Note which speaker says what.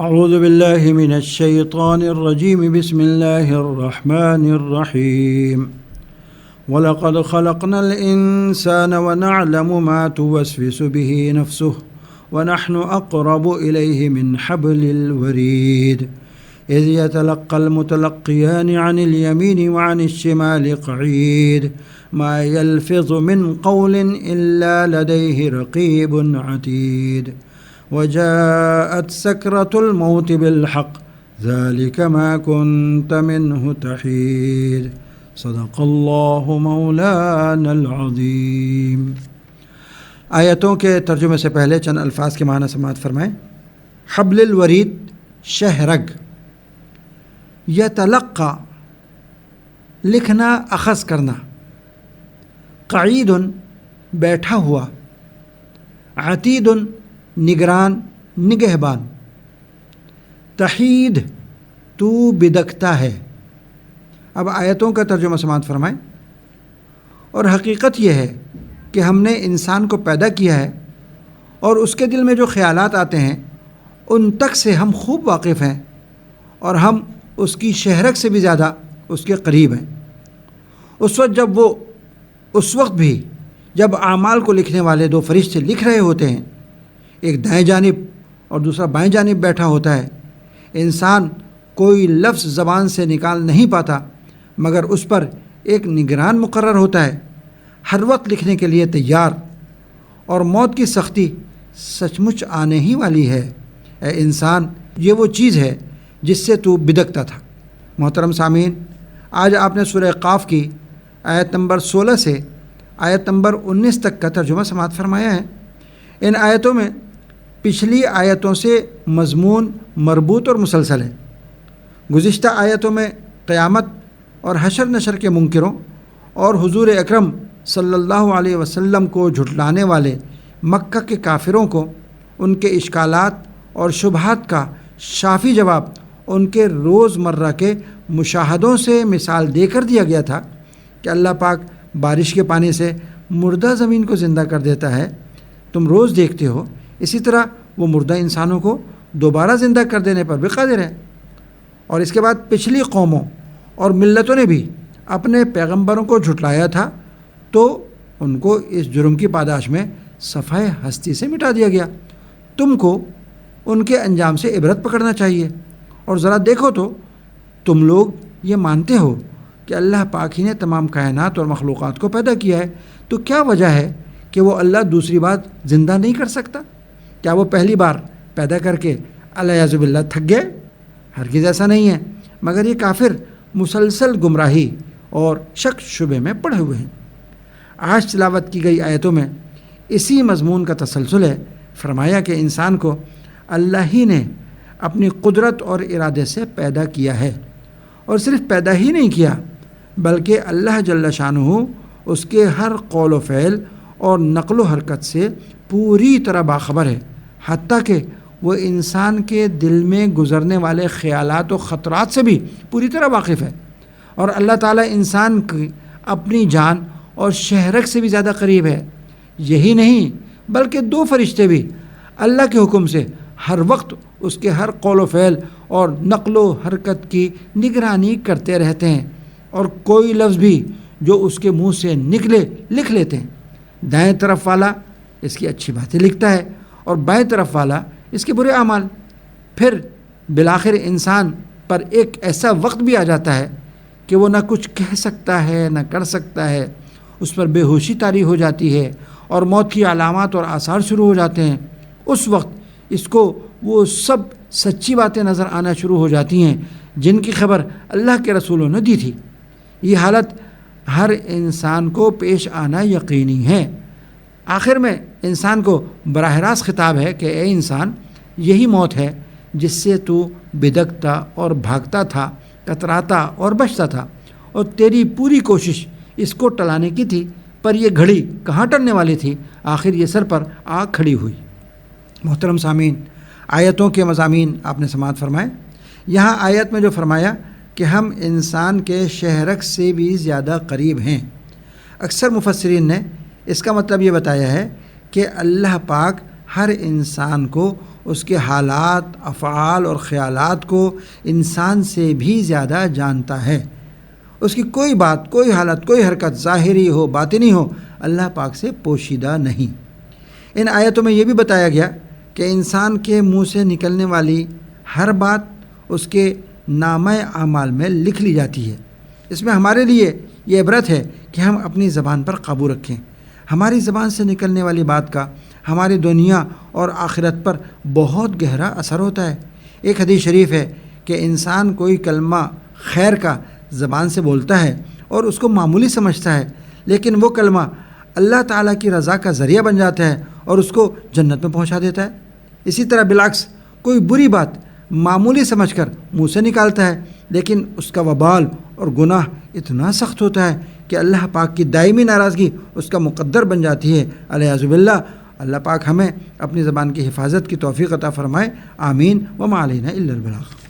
Speaker 1: اعوذ باللہ من الشیطان الرجیم بسم اللہ الرحمن الرحیم وَلَقَدْ خَلَقْنَا الْإِنسَانَ وَنَعْلَمُ مَا تُوَسْوِسُ بِهِ نَفْسُهُ وَنَحْنُ أَقْرَبُ إِلَيْهِ مِنْ حَبْلِ الْوَرِيدِ إِذْ يَتَلَقَّى الْمُتَلَقِّيَانِ عَنِ الْيَمِينِ وَعَنِ الشِّمَالِ قَعِيدٌ مَا يَلْفِظُ مِنْ قَوْلٍ إِلَّا لَدَيْهِ رَقِيبٌ عَتِيدٌ وَجَاءَتْ سَكْرَةُ الْمَوْتِ بِالْحَقِّ ذَلِكَ مَا كُنْتَ مِنْهُ تَحِيدُ صدق اللہ مولانا العظیم۔ آیتوں کے ترجمے سے پہلے چند الفاظ کے معنی سماعت فرمائیں۔ حبل الورید شہرگ، یتلقی لکھنا اخذ کرنا، قعید بیٹھا ہوا، عتید نگران نگہبان، تحید تو بدکتا ہے۔ اب آیتوں کا ترجمہ سماعت فرمائیں۔ اور حقیقت یہ ہے کہ ہم نے انسان کو پیدا کیا ہے اور اس کے دل میں جو خیالات آتے ہیں ان تک سے ہم خوب واقف ہیں، اور ہم اس کی شہرگ سے بھی زیادہ اس کے قریب ہیں۔ اس وقت بھی جب اعمال کو لکھنے والے دو فرشتے لکھ رہے ہوتے ہیں، ایک دائیں جانب اور دوسرا بائیں جانب بیٹھا ہوتا ہے، انسان کوئی لفظ زبان سے نکال نہیں پاتا مگر اس پر ایک نگران مقرر ہوتا ہے، ہر وقت لکھنے کے لیے تیار، اور موت کی سختی سچ مچ آنے ہی والی ہے۔ اے انسان، یہ وہ چیز ہے جس سے تو بدکتا تھا۔ محترم سامعین، آج آپ نے سورہ قاف کی آیت نمبر 16 سے آیت نمبر 19 تک کا ترجمہ سماعت فرمایا ہے۔ ان آیتوں میں پچھلی آیتوں سے مضمون مربوط اور مسلسل ہے۔ گزشتہ آیتوں میں قیامت اور حشر نشر کے منکروں اور حضور اکرم صلی اللہ علیہ وسلم کو جھٹلانے والے مکہ کے کافروں کو ان کے اشکالات اور شبہات کا شافی جواب ان کے روز مرہ کے مشاہدوں سے مثال دے کر دیا گیا تھا کہ اللہ پاک بارش کے پانی سے مردہ زمین کو زندہ کر دیتا ہے، تم روز دیکھتے ہو، اسی طرح وہ مردہ انسانوں کو دوبارہ زندہ کر دینے پر بھی قادر ہے۔ اور اس کے بعد پچھلی قوموں اور ملتوں نے بھی اپنے پیغمبروں کو جھٹلایا تھا، تو ان کو اس جرم کی پاداش میں صفحہ ہستی سے مٹا دیا گیا۔ تم کو ان کے انجام سے عبرت پکڑنا چاہیے، اور ذرا دیکھو تو تم لوگ یہ مانتے ہو کہ اللہ پاک ہی نے تمام کائنات اور مخلوقات کو پیدا کیا ہے، تو کیا وجہ ہے کہ وہ اللہ دوسری بار زندہ نہیں کر سکتا؟ کیا وہ پہلی بار پیدا کر کے الیاذ باللہ تھک گئے؟ ہرگز ایسا نہیں ہے، مگر یہ کافر مسلسل گمراہی اور شک شبے میں پڑے ہوئے ہیں۔ آج تلاوت کی گئی آیتوں میں اسی مضمون کا تسلسل ہے۔ فرمایا کہ انسان کو اللہ ہی نے اپنی قدرت اور ارادے سے پیدا کیا ہے، اور صرف پیدا ہی نہیں کیا بلکہ اللہ جل شانہ اس کے ہر قول و فعل اور نقل و حرکت سے پوری طرح باخبر ہے، حتیٰ کہ وہ انسان کے دل میں گزرنے والے خیالات و خطرات سے بھی پوری طرح واقف ہے۔ اور اللہ تعالیٰ انسان کی اپنی جان اور شہرگ سے بھی زیادہ قریب ہے۔ یہی نہیں بلکہ دو فرشتے بھی اللہ کے حکم سے ہر وقت اس کے ہر قول و فعل اور نقل و حرکت کی نگرانی کرتے رہتے ہیں، اور کوئی لفظ بھی جو اس کے منہ سے نکلے لکھ لیتے ہیں۔ دائیں طرف والا اس کی اچھی باتیں لکھتا ہے اور بائیں طرف والا اس کے برے اعمال۔ پھر بالآخر انسان پر ایک ایسا وقت بھی آ جاتا ہے کہ وہ نہ کچھ کہہ سکتا ہے نہ کر سکتا ہے، اس پر بے ہوشی طاری ہو جاتی ہے اور موت کی علامات اور آثار شروع ہو جاتے ہیں۔ اس وقت اس کو وہ سب سچی باتیں نظر آنا شروع ہو جاتی ہیں جن کی خبر اللہ کے رسولوں نے دی تھی۔ یہ حالت ہر انسان کو پیش آنا یقینی ہے۔ آخر میں انسان کو براہ راست خطاب ہے کہ اے انسان، یہی موت ہے جس سے تو بدکتا اور بھاگتا تھا، کتراتا اور بچتا تھا، اور تیری پوری کوشش اس کو ٹلانے کی تھی، پر یہ گھڑی کہاں ٹلنے والی تھی، آخر یہ سر پر آ کھڑی ہوئی۔ محترم سامعین، آیتوں کے مضامین آپ نے سماعت فرمائے۔ یہاں آیت میں جو فرمایا کہ ہم انسان کے شہرگ سے بھی زیادہ قریب ہیں، اکثر مفسرین نے اس کا مطلب یہ بتایا ہے کہ اللہ پاک ہر انسان کو اس کے حالات، افعال اور خیالات کو انسان سے بھی زیادہ جانتا ہے۔ اس کی کوئی بات، کوئی حالت، کوئی حرکت ظاہری ہو باطنی ہو اللہ پاک سے پوشیدہ نہیں۔ ان آیتوں میں یہ بھی بتایا گیا کہ انسان کے منہ سے نکلنے والی ہر بات اس کے نامہ اعمال میں لکھ لی جاتی ہے۔ اس میں ہمارے لیے یہ عبرت ہے کہ ہم اپنی زبان پر قابو رکھیں۔ ہماری زبان سے نکلنے والی بات کا ہماری دنیا اور آخرت پر بہت گہرا اثر ہوتا ہے۔ ایک حدیث شریف ہے کہ انسان کوئی کلمہ خیر کا زبان سے بولتا ہے اور اس کو معمولی سمجھتا ہے، لیکن وہ کلمہ اللہ تعالیٰ کی رضا کا ذریعہ بن جاتا ہے اور اس کو جنت میں پہنچا دیتا ہے۔ اسی طرح بالعکس کوئی بری بات معمولی سمجھ کر منہ سے نکالتا ہے، لیکن اس کا وبال اور گناہ اتنا سخت ہوتا ہے کہ اللہ پاک کی دائمی ناراضگی اس کا مقدر بن جاتی ہے، والعیاذ باللہ۔ اللہ پاک ہمیں اپنی زبان کی حفاظت کی توفیق عطا فرمائے، آمین۔ وما علینا الا البلاغ۔